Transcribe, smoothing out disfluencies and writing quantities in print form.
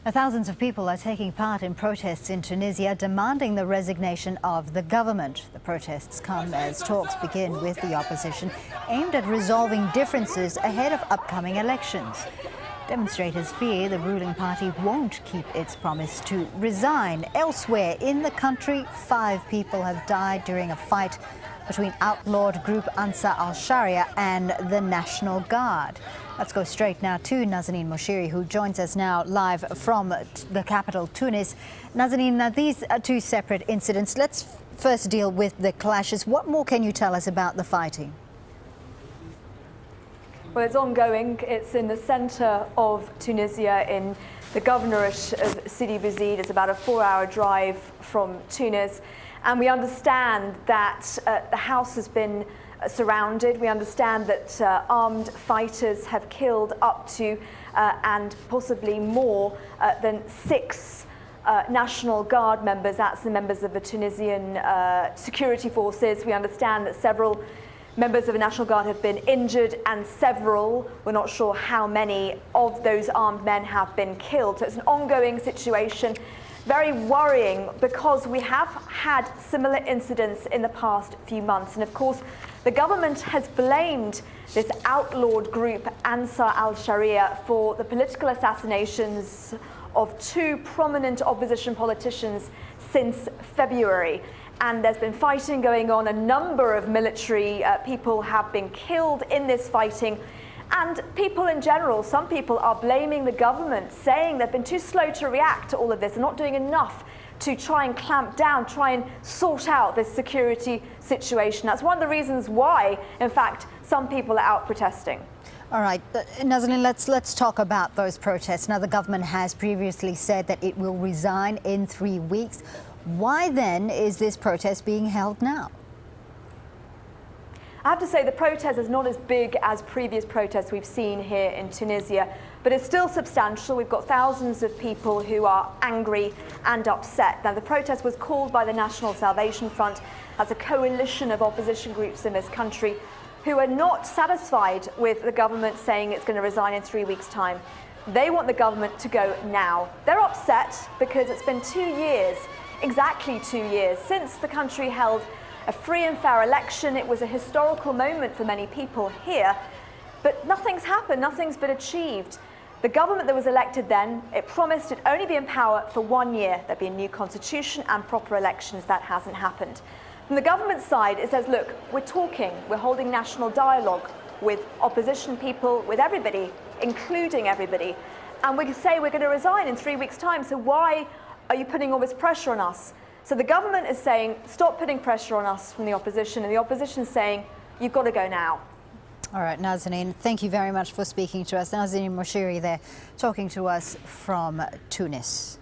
Now, thousands of people are taking part in protests in Tunisia demanding the resignation of the government. The protests come as talks begin with the opposition aimed at resolving differences ahead of upcoming elections. Demonstrators fear the ruling party won't keep its promise to resign. Elsewhere in the country, 5 people have died during a fight between outlawed group Ansar al-Sharia and the National Guard. Let's go straight now to Nazanin Moshiri, who joins us now live from the capital, Tunis. Nazanin, now these are 2 separate incidents. Let's first deal with the clashes. What more can you tell us about the fighting? Well, it's ongoing. It's in the centre of Tunisia, in the governorate of Sidi Bouzid. It's about a 4-hour drive from Tunis. And we understand that the house has been surrounded. We understand that armed fighters have killed up to and possibly more than 6 National Guard members. That's the members of the Tunisian security forces. We understand that several members of the National Guard have been injured, and several, we're not sure how many, of those armed men have been killed. So it's an ongoing situation, very worrying, because we have had similar incidents in the past few months. And of course, the government has blamed this outlawed group, Ansar al-Sharia, for the political assassinations of 2 prominent opposition politicians since February. And there's been fighting going on. A number of military people have been killed in this fighting. And people in general, some people are blaming the government, saying they've been too slow to react to all of this and not doing enough to try and clamp down, try and sort out this security situation. That's one of the reasons why, in fact, some people are out protesting. All right, Nazanin, let's talk about those protests. Now, the government has previously said that it will resign in 3 weeks. Why then is this protest being held now? I have to say the protest is not as big as previous protests we've seen here in Tunisia, but it's still substantial. We've got thousands of people who are angry and upset. Now, the protest was called by the National Salvation Front as a coalition of opposition groups in this country who are not satisfied with the government saying it's going to resign in 3 weeks' time. They want the government to go now. They're upset because it's been 2 years, exactly 2 years, since the country held a free and fair election. It was a historical moment for many people here, but nothing's happened, nothing's been achieved. The government that was elected then, it promised it'd only be in power for 1 year. There'd be a new constitution and proper elections. That hasn't happened. From the government side, it says, look, we're talking, we're holding national dialogue with opposition people, with everybody, including everybody. And we say we're going to resign in 3 weeks' time, so why are you putting all this pressure on us? So the government is saying, stop putting pressure on us from the opposition, and the opposition is saying, you've got to go now. All right, Nazanin, thank you very much for speaking to us. Nazanin Moshiri there, talking to us from Tunis.